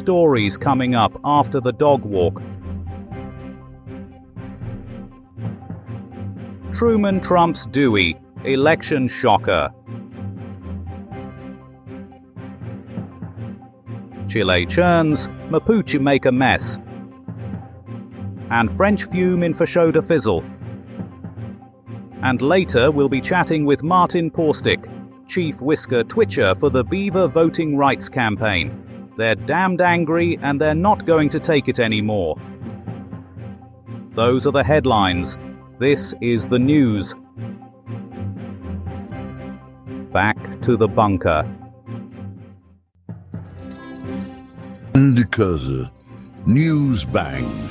stories coming up after the dog walk. Truman trumps Dewey, election shocker. Chile churns, Mapuche make a mess. And French fume in Fashoda fizzle. And later we'll be chatting with Martin Porstick, Chief Whisker Twitcher for the Beaver Voting Rights Campaign. They're damned angry and they're not going to take it anymore. Those are the headlines. This is the news. Back to the bunker. Ndikaza, News Bang.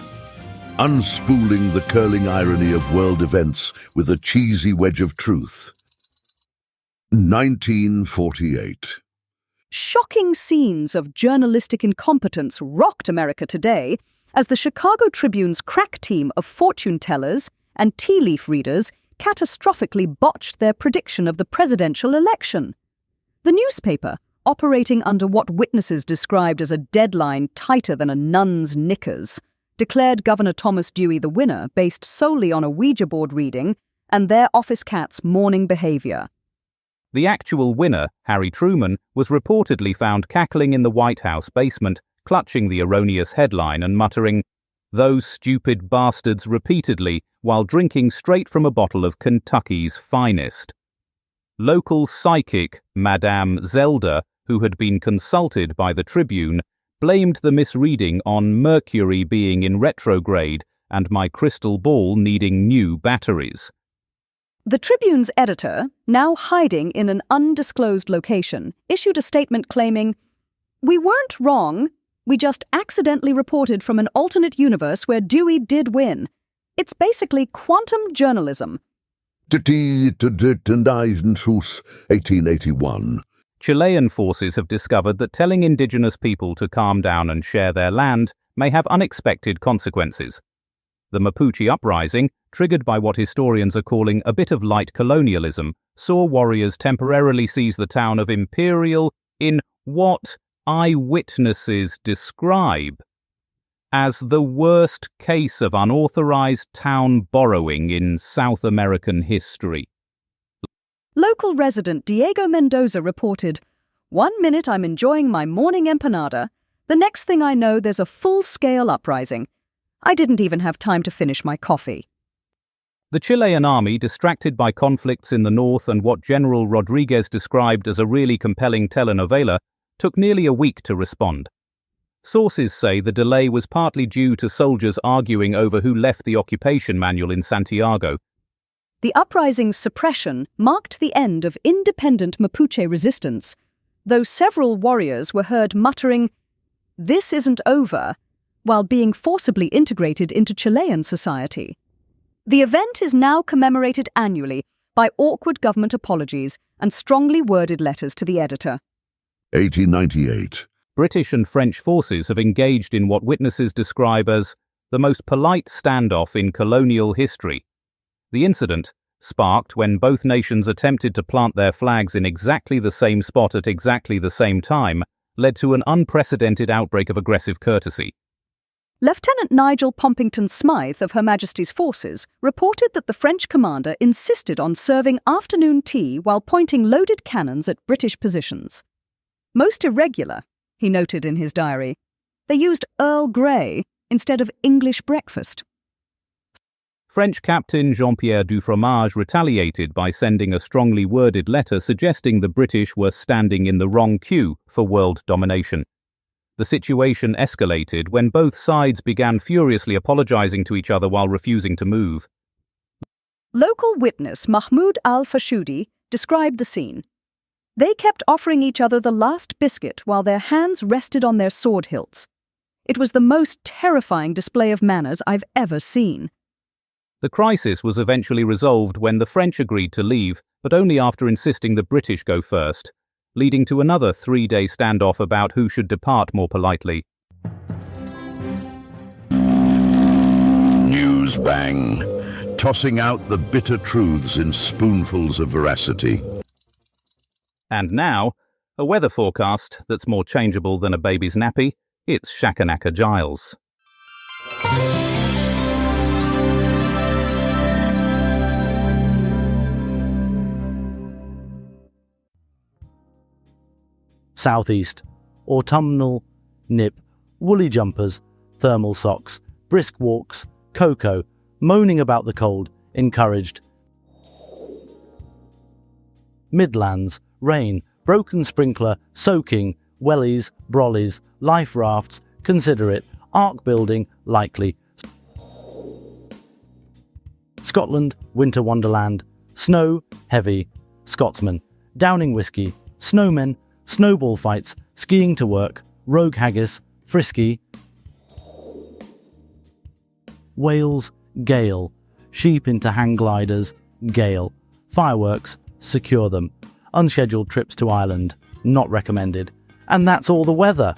Unspooling the curling irony of world events with a cheesy wedge of truth. 1948. Shocking scenes of journalistic incompetence rocked America today as the Chicago Tribune's crack team of fortune tellers and tea leaf readers catastrophically botched their prediction of the presidential election. The newspaper, operating under what witnesses described as a deadline tighter than a nun's knickers, declared Governor Thomas Dewey the winner based solely on a Ouija board reading and their office cat's morning behavior. The actual winner, Harry Truman, was reportedly found cackling in the White House basement, clutching the erroneous headline and muttering, "Those stupid bastards," repeatedly, while drinking straight from a bottle of Kentucky's finest. Local psychic, Madame Zelda, who had been consulted by the Tribune, blamed the misreading on Mercury being in retrograde and my crystal ball needing new batteries. The Tribune's editor, now hiding in an undisclosed location, issued a statement claiming, "We weren't wrong. We just accidentally reported from an alternate universe where Dewey did win. It's basically quantum journalism." 1881. Chilean forces have discovered that telling indigenous people to calm down and share their land may have unexpected consequences. The Mapuche uprising, triggered by what historians are calling a bit of light colonialism, saw warriors temporarily seize the town of Imperial in what eyewitnesses describe as the worst case of unauthorized town borrowing in South American history. Local resident Diego Mendoza reported, "One minute I'm enjoying my morning empanada. The next thing I know, there's a full-scale uprising. I didn't even have time to finish my coffee." The Chilean army, distracted by conflicts in the north and what General Rodriguez described as a really compelling telenovela, took nearly a week to respond. Sources say the delay was partly due to soldiers arguing over who left the occupation manual in Santiago. The uprising's suppression marked the end of independent Mapuche resistance, though several warriors were heard muttering, "This isn't over," while being forcibly integrated into Chilean society. The event is now commemorated annually by awkward government apologies and strongly worded letters to the editor. 1898. British and French forces have engaged in what witnesses describe as the most polite standoff in colonial history. The incident, sparked when both nations attempted to plant their flags in exactly the same spot at exactly the same time, led to an unprecedented outbreak of aggressive courtesy. Lieutenant Nigel Pompington Smythe of Her Majesty's forces reported that the French commander insisted on serving afternoon tea while pointing loaded cannons at British positions. "Most irregular," he noted in his diary. "They used Earl Grey instead of English breakfast." French Captain Jean-Pierre Dufromage retaliated by sending a strongly worded letter suggesting the British were standing in the wrong queue for world domination. The situation escalated when both sides began furiously apologizing to each other while refusing to move. Local witness Mahmoud al-Fashoudi described the scene. "They kept offering each other the last biscuit while their hands rested on their sword hilts. It was the most terrifying display of manners I've ever seen." The crisis was eventually resolved when the French agreed to leave, but only after insisting the British go first, leading to another 3-day standoff about who should depart more politely. News Bang. Tossing out the bitter truths in spoonfuls of veracity. And now, a weather forecast that's more changeable than a baby's nappy, It's Shakanaka Giles. Southeast, autumnal, nip, woolly jumpers, thermal socks, brisk walks, cocoa, moaning about the cold, encouraged. Midlands, rain, broken sprinkler, soaking, wellies, brollies, life rafts, considerate, ark building, likely. Scotland, winter wonderland, snow, heavy, Scotsman, downing whiskey, snowmen, snowball fights, skiing to work, rogue haggis, frisky. Wales, gale, sheep into hang gliders, gale, fireworks, secure them, unscheduled trips to Ireland, not recommended. And that's all the weather.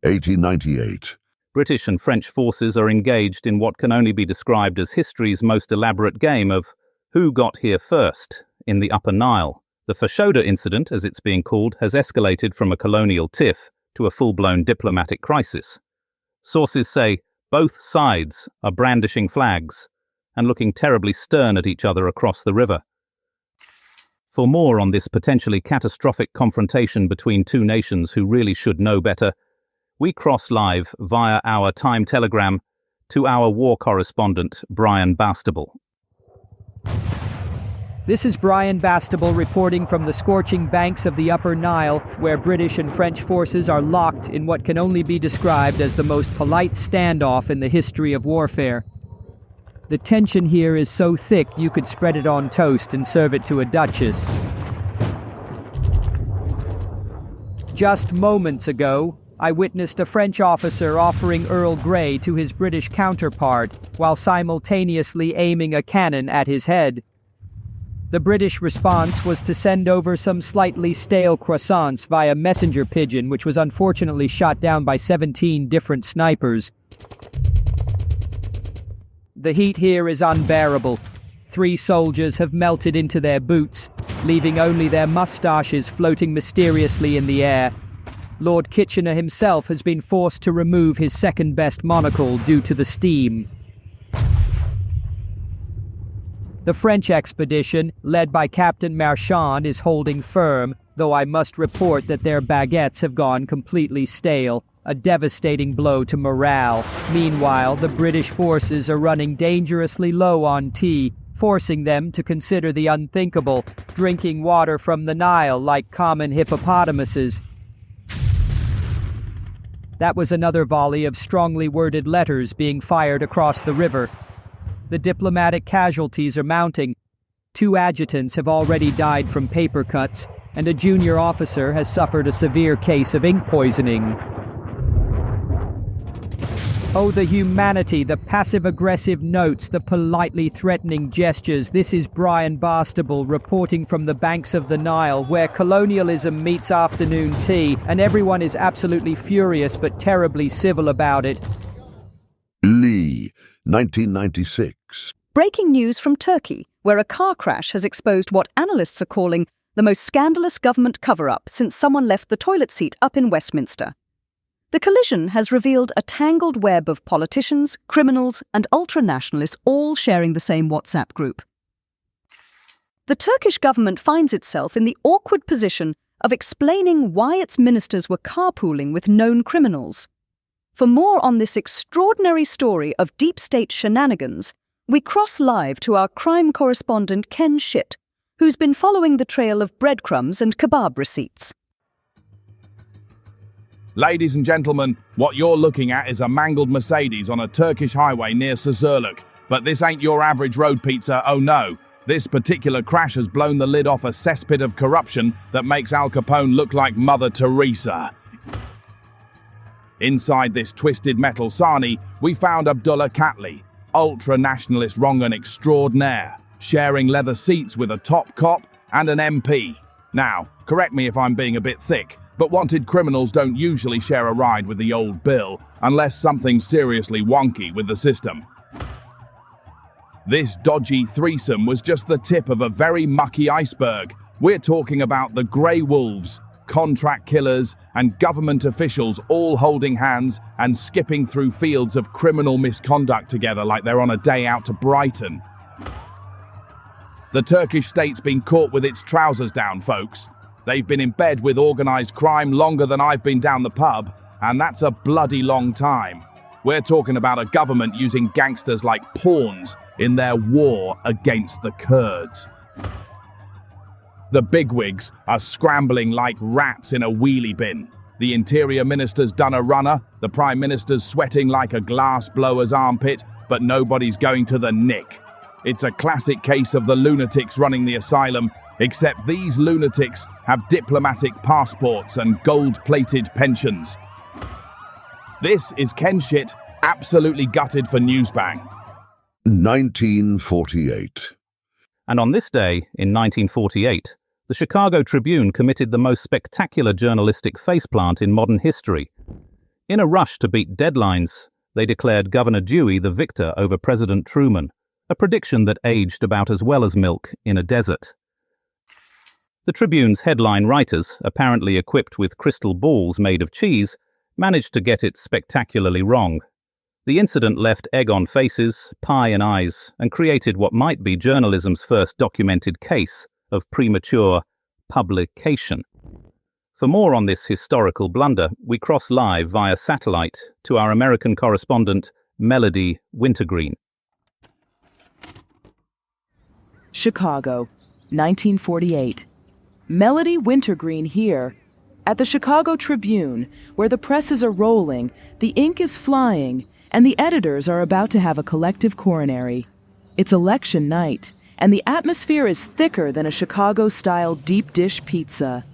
(1898). British and French forces are engaged in what can only be described as history's most elaborate game of who got here first in the Upper Nile. The Fashoda Incident, as it's being called, has escalated from a colonial tiff to a full-blown diplomatic crisis. Sources say both sides are brandishing flags and looking terribly stern at each other across the river. For more on this potentially catastrophic confrontation between two nations who really should know better, we cross live via our Time Telegram to our war correspondent, Brian Bastable. This is Brian Bastable reporting from the scorching banks of the Upper Nile, where British and French forces are locked in what can only be described as the most polite standoff in the history of warfare. The tension here is so thick you could spread it on toast and serve it to a duchess. Just moments ago, I witnessed a French officer offering Earl Grey to his British counterpart while simultaneously aiming a cannon at his head. The British response was to send over some slightly stale croissants via messenger pigeon, which was unfortunately shot down by 17 different snipers. The heat here is unbearable. 3 soldiers have melted into their boots, leaving only their mustaches floating mysteriously in the air. Lord Kitchener himself has been forced to remove his second-best monocle due to the steam. The French expedition, led by Captain Marchand, is holding firm, though I must report that their baguettes have gone completely stale, a devastating blow to morale. Meanwhile, the British forces are running dangerously low on tea, forcing them to consider the unthinkable, drinking water from the Nile like common hippopotamuses. That was another volley of strongly worded letters being fired across the river. The diplomatic casualties are mounting. 2 adjutants have already died from paper cuts, and a junior officer has suffered a severe case of ink poisoning. Oh, the humanity, the passive-aggressive notes, the politely threatening gestures. This is Brian Bastable reporting from the banks of the Nile, where colonialism meets afternoon tea, and everyone is absolutely furious but terribly civil about it. Lee, 1996. Breaking news from Turkey, where a car crash has exposed what analysts are calling the most scandalous government cover-up since someone left the toilet seat up in Westminster. The collision has revealed a tangled web of politicians, criminals, and ultra-nationalists all sharing the same WhatsApp group. The Turkish government finds itself in the awkward position of explaining why its ministers were carpooling with known criminals. For more on this extraordinary story of deep state shenanigans, we cross live to our crime correspondent Ken Schitt, who's been following the trail of breadcrumbs and kebab receipts. Ladies and gentlemen, what you're looking at is a mangled Mercedes on a Turkish highway near Sazırlık. But this ain't your average road pizza, oh no. This particular crash has blown the lid off a cesspit of corruption that makes Al Capone look like Mother Teresa. Inside this twisted metal sarnie, we found Abdullah Katli, ultra-nationalist wrongan extraordinaire, sharing leather seats with a top cop and an MP. Now, correct me if I'm being a bit thick, but wanted criminals don't usually share a ride with the old Bill unless something's seriously wonky with the system. This dodgy threesome was just the tip of a very mucky iceberg. We're talking about the grey wolves, contract killers, and government officials all holding hands and skipping through fields of criminal misconduct together like they're on a day out to Brighton. The Turkish state's been caught with its trousers down, folks. They've been in bed with organised crime longer than I've been down the pub, and that's a bloody long time. We're talking about a government using gangsters like pawns in their war against the Kurds. The bigwigs are scrambling like rats in a wheelie bin. The Interior Minister's done a runner, the Prime Minister's sweating like a glass blower's armpit, but nobody's going to the nick. It's a classic case of the lunatics running the asylum, except these lunatics have diplomatic passports and gold-plated pensions. This is Ken Shit, absolutely gutted for Newsbang. 1948. And on this day, in 1948, the Chicago Tribune committed the most spectacular journalistic faceplant in modern history. In a rush to beat deadlines, they declared Governor Dewey the victor over President Truman, a prediction that aged about as well as milk in a desert. The Tribune's headline writers, apparently equipped with crystal balls made of cheese, managed to get it spectacularly wrong. The incident left egg on faces, pie in eyes, and created what might be journalism's first documented case of premature publication. For more on this historical blunder, we cross live via satellite to our American correspondent, Melody Wintergreen. Chicago, 1948. Melody Wintergreen here. At the Chicago Tribune, where the presses are rolling, the ink is flying, and the editors are about to have a collective coronary. It's election night, and the atmosphere is thicker than a Chicago-style deep dish pizza.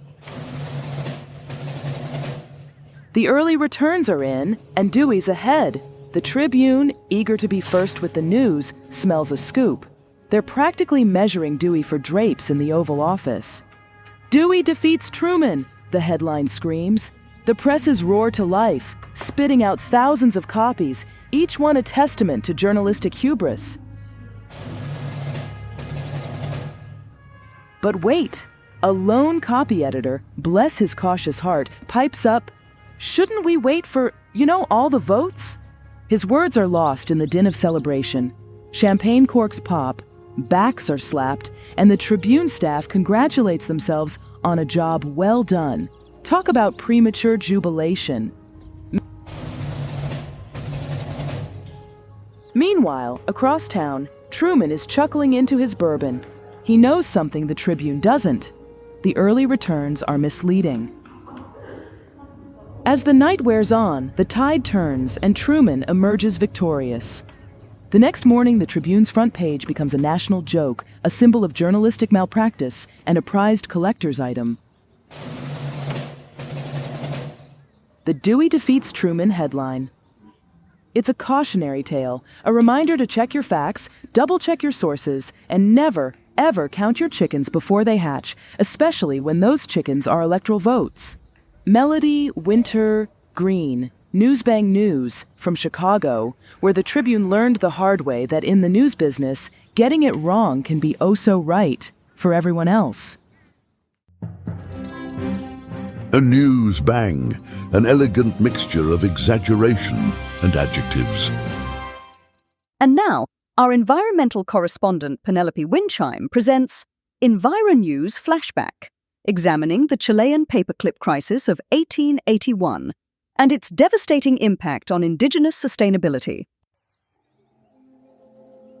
The early returns are in, and Dewey's ahead. The Tribune, eager to be first with the news, smells a scoop. They're practically measuring Dewey for drapes in the Oval Office. "Dewey defeats Truman," the headline screams. The presses roar to life, spitting out thousands of copies, each one a testament to journalistic hubris. But wait, a lone copy editor, bless his cautious heart, pipes up, "Shouldn't we wait for, all the votes?" His words are lost in the din of celebration. Champagne corks pop, backs are slapped, and the Tribune staff congratulates themselves on a job well done. Talk about premature jubilation. Meanwhile, across town, Truman is chuckling into his bourbon. He knows something the Tribune doesn't. The early returns are misleading. As the night wears on, the tide turns and Truman emerges victorious. The next morning, the Tribune's front page becomes a national joke, a symbol of journalistic malpractice, and a prized collector's item. The Dewey defeats Truman headline. It's a cautionary tale, a reminder to check your facts, double-check your sources, and never, ever count your chickens before they hatch, especially when those chickens are electoral votes. Melody Wintergreen, Newsbang News, from Chicago, where the Tribune learned the hard way that in the news business, getting it wrong can be oh so right for everyone else. A news bang, an elegant mixture of exaggeration and adjectives. And now, our environmental correspondent Penelope Winchime presents EnviroNews Flashback, examining the Chilean paperclip crisis of 1881 and its devastating impact on indigenous sustainability.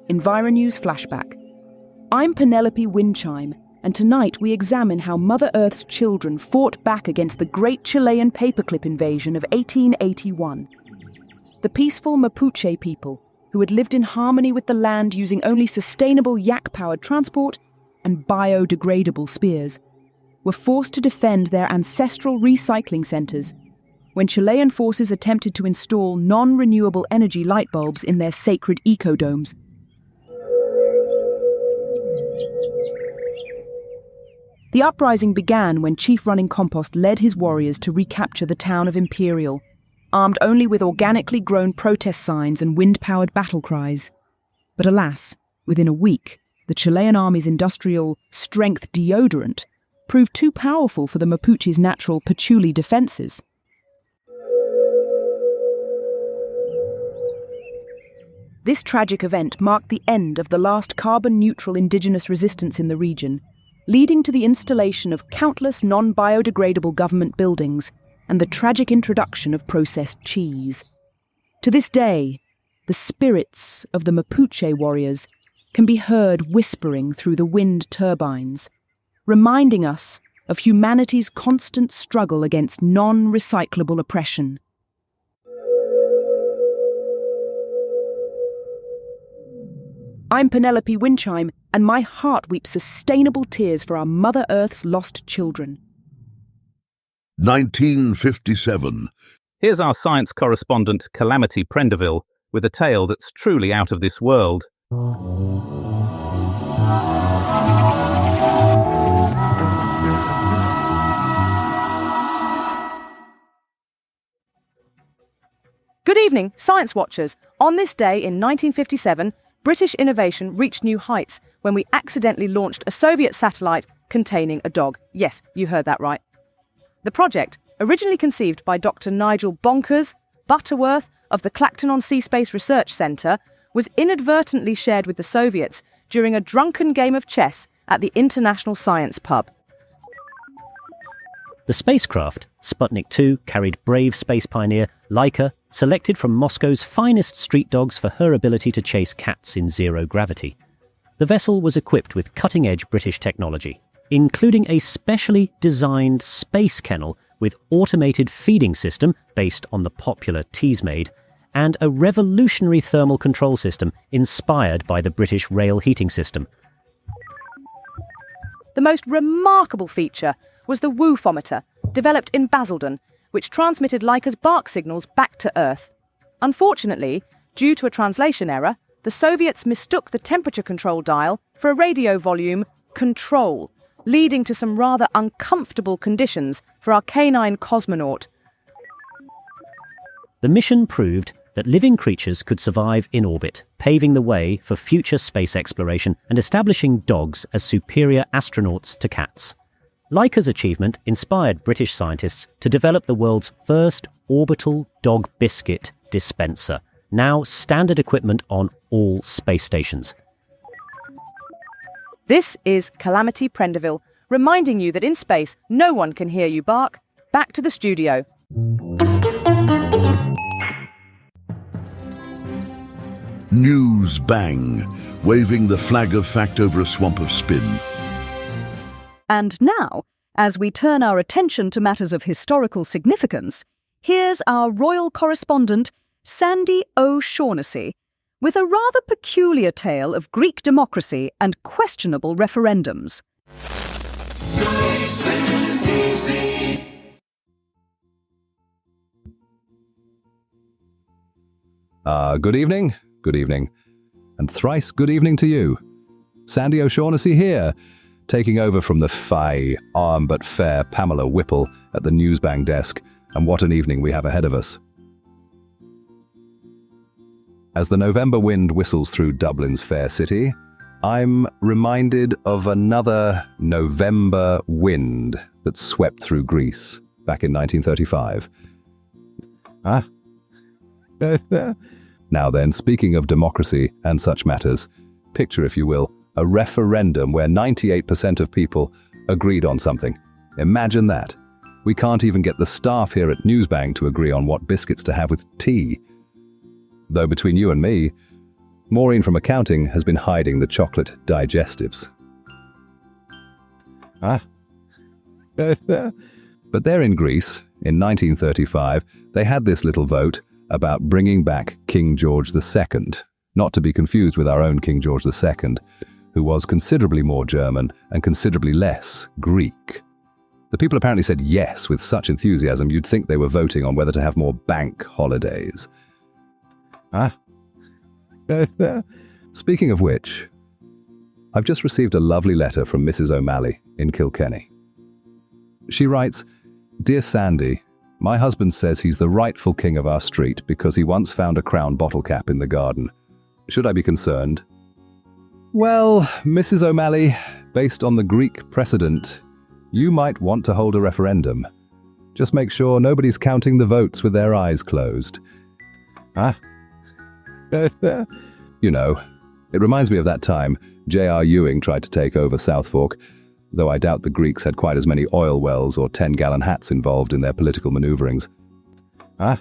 EnviroNews Flashback. I'm Penelope Winchime, and tonight we examine how Mother Earth's children fought back against the great Chilean paperclip invasion of 1881. The peaceful Mapuche people, who had lived in harmony with the land using only sustainable yak-powered transport and biodegradable spears, were forced to defend their ancestral recycling centers when Chilean forces attempted to install non-renewable energy light bulbs in their sacred ecodomes. The uprising began when Chief Running Compost led his warriors to recapture the town of Imperial, armed only with organically grown protest signs and wind-powered battle cries. But alas, Within a week, the Chilean army's industrial strength deodorant proved too powerful for the Mapuche's natural patchouli defenses. This tragic event marked the end of the last carbon-neutral indigenous resistance in the region, leading to the installation of countless non-biodegradable government buildings and the tragic introduction of processed cheese. To this day, the spirits of the Mapuche warriors can be heard whispering through the wind turbines, reminding us of humanity's constant struggle against non-recyclable oppression. I'm Penelope Windchime, and my heart weeps sustainable tears for our Mother Earth's lost children. 1957. Here's our science correspondent Calamity Prendeville with a tale that's truly out of this world. Good evening, Science Watchers. On this day in 1957, British innovation reached new heights when we accidentally launched a Soviet satellite containing a dog. Yes, you heard that right. The project, originally conceived by Dr. Nigel Bonkers Butterworth of the Clacton-on-Sea Space Research Centre, was inadvertently shared with the Soviets during a drunken game of chess at the International Science Pub. The spacecraft, Sputnik 2, carried brave space pioneer Laika, selected from Moscow's finest street dogs for her ability to chase cats in zero gravity. The vessel was equipped with cutting-edge British technology, including a specially designed space kennel with automated feeding system based on the popular Teasmade, and a revolutionary thermal control system inspired by the British rail heating system. The most remarkable feature was the woofometer, developed in Basildon, which transmitted Laika's bark signals back to Earth. Unfortunately, due to a translation error, the Soviets mistook the temperature control dial for a radio volume control, leading to some rather uncomfortable conditions for our canine cosmonaut. The mission proved that living creatures could survive in orbit, paving the way for future space exploration and establishing dogs as superior astronauts to cats. Laika's achievement inspired British scientists to develop the world's first orbital dog biscuit dispenser, now standard equipment on all space stations. This is Calamity Prendeville, reminding you that in space, no one can hear you bark. Back to the studio. News bang, waving the flag of fact over a swamp of spin. And now, as we turn our attention to matters of historical significance, here's our royal correspondent, Sandy O'Shaughnessy, with a rather peculiar tale of Greek democracy and questionable referendums. Nice and easy. Good evening, and thrice good evening to you. Sandy O'Shaughnessy here, taking over from the arm but fair Pamela Whipple at the Newsbang desk, and what an evening we have ahead of us. As the November wind whistles through Dublin's fair city, I'm reminded of another November wind that swept through Greece back in 1935. Now then, speaking of democracy and such matters, picture, if you will, a referendum where 98% of people agreed on something. Imagine that. We can't even get the staff here at Newsbang to agree on what biscuits to have with tea. Though between you and me, Maureen from accounting has been hiding the chocolate digestives. But there in Greece, in 1935, they had this little vote about bringing back King George II, not to be confused with our own King George II, who was considerably more German and considerably less Greek. The people apparently said yes with such enthusiasm you'd think they were voting on whether to have more bank holidays. Speaking of which, I've just received a lovely letter from Mrs. O'Malley in Kilkenny. She writes, "Dear Sandy, my husband says he's the rightful king of our street because he once found a Crown bottle cap in the garden. Should I be concerned? Well, Mrs. O'Malley, based on the Greek precedent, you might want to hold a referendum. Just make sure nobody's counting the votes with their eyes closed. You know, it reminds me of that time J.R. Ewing tried to take over South Fork, though I doubt the Greeks had quite as many oil wells or 10-gallon hats involved in their political maneuverings. But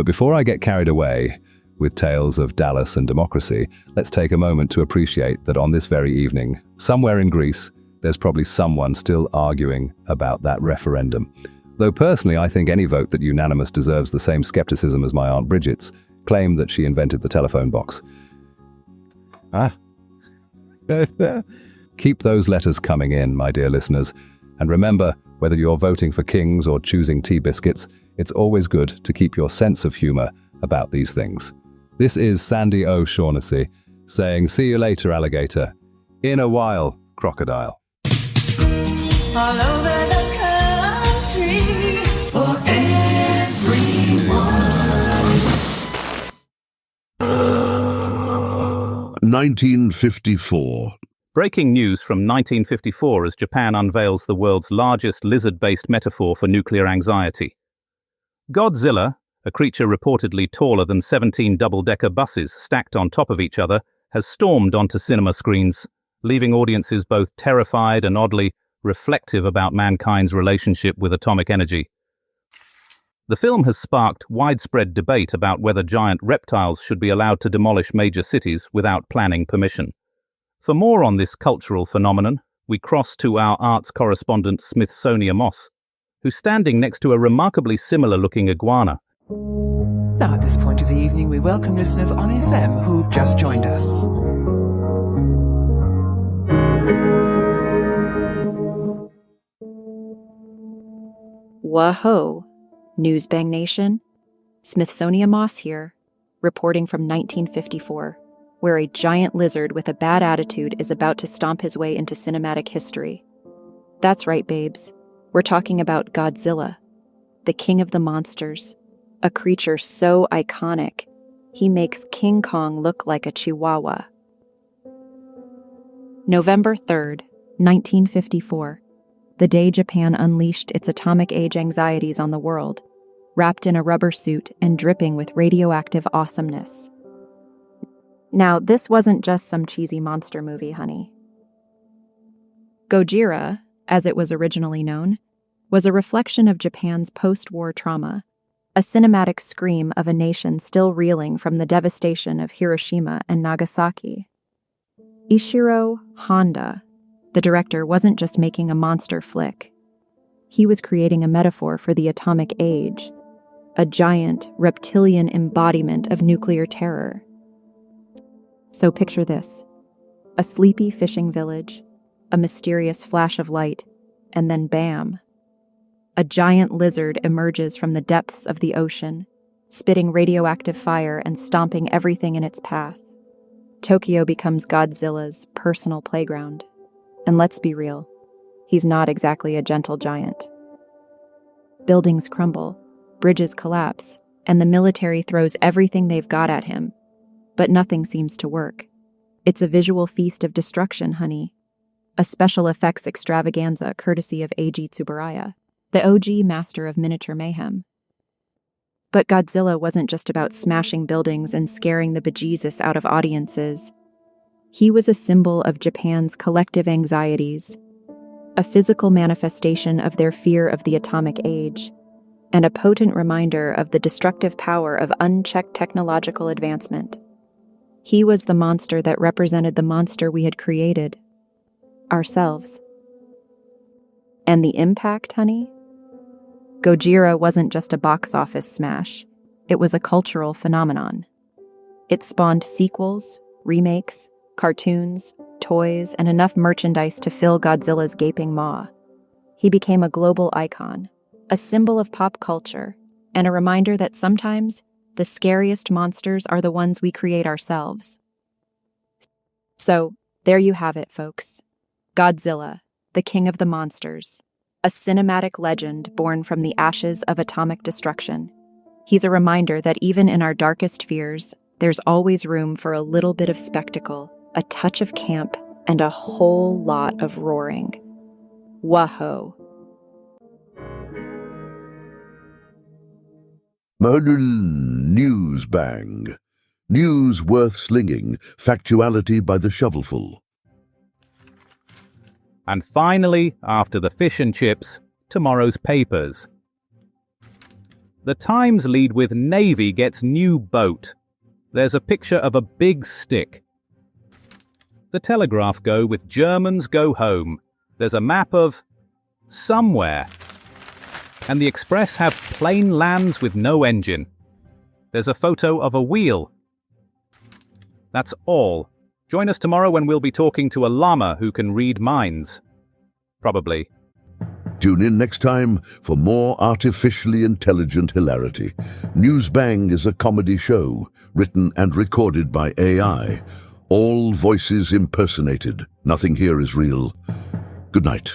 before I get carried away with tales of Dallas and democracy, let's take a moment to appreciate that on this very evening, somewhere in Greece, there's probably someone still arguing about that referendum. Though personally, I think any vote that unanimous deserves the same skepticism as my Aunt Bridget's claim that she invented the telephone box. Keep those letters coming in, my dear listeners. And remember, whether you're voting for kings or choosing tea biscuits, it's always good to keep your sense of humor about these things. This is Sandy O'Shaughnessy saying, see you later, alligator. In a while, crocodile. All over the country for everyone. 1954. Breaking news from 1954 as Japan unveils the world's largest lizard-based metaphor for nuclear anxiety. Godzilla, a creature reportedly taller than 17 double-decker buses stacked on top of each other, has stormed onto cinema screens, leaving audiences both terrified and oddly reflective about mankind's relationship with atomic energy. The film has sparked widespread debate about whether giant reptiles should be allowed to demolish major cities without planning permission. For more on this cultural phenomenon, we cross to our arts correspondent Smithsonia Moss, who's standing next to a remarkably similar-looking iguana. Now, at this point of the evening, we welcome listeners on FM who've just joined us. Whoa, Newsbang Nation. Smithsonia Moss here, reporting from 1954, where a giant lizard with a bad attitude is about to stomp his way into cinematic history. That's right, babes. We're talking about Godzilla, the king of the monsters, a creature so iconic, he makes King Kong look like a chihuahua. November 3rd, 1954, the day Japan unleashed its atomic age anxieties on the world, wrapped in a rubber suit and dripping with radioactive awesomeness. Now, this wasn't just some cheesy monster movie, honey. Gojira, as it was originally known, was a reflection of Japan's post-war trauma, a cinematic scream of a nation still reeling from the devastation of Hiroshima and Nagasaki. Ishiro Honda, the director, wasn't just making a monster flick. He was creating a metaphor for the atomic age, a giant, reptilian embodiment of nuclear terror. So picture this: a sleepy fishing village, a mysterious flash of light, and then bam! A giant lizard emerges from the depths of the ocean, spitting radioactive fire and stomping everything in its path. Tokyo becomes Godzilla's personal playground. And let's be real, he's not exactly a gentle giant. Buildings crumble, bridges collapse, and the military throws everything they've got at him. But nothing seems to work. It's a visual feast of destruction, honey. A special effects extravaganza courtesy of Eiji Tsuburaya, the OG master of miniature mayhem. But Godzilla wasn't just about smashing buildings and scaring the bejesus out of audiences. He was a symbol of Japan's collective anxieties, a physical manifestation of their fear of the atomic age, and a potent reminder of the destructive power of unchecked technological advancement. He was the monster that represented the monster we had created, ourselves. And the impact, honey? Gojira wasn't just a box office smash. It was a cultural phenomenon. It spawned sequels, remakes, cartoons, toys, and enough merchandise to fill Godzilla's gaping maw. He became a global icon, a symbol of pop culture, and a reminder that sometimes the scariest monsters are the ones we create ourselves. So, there you have it, folks. Godzilla, the king of the monsters, a cinematic legend born from the ashes of atomic destruction. He's a reminder that even in our darkest fears, there's always room for a little bit of spectacle, a touch of camp, and a whole lot of roaring. Whoa. News bang. News worth slinging, factuality by the shovelful. And finally, after the fish and chips, tomorrow's papers. The Times lead with Navy gets new boat. There's a picture of a big stick. The Telegraph go with Germans go home. There's a map of somewhere. And the Express have plane lands with no engine. There's a photo of a wheel. That's all. Join us tomorrow when we'll be talking to a llama who can read minds. Probably. Tune in next time for more artificially intelligent hilarity. News Bang is a comedy show, written and recorded by AI. All voices impersonated. Nothing here is real. Good night.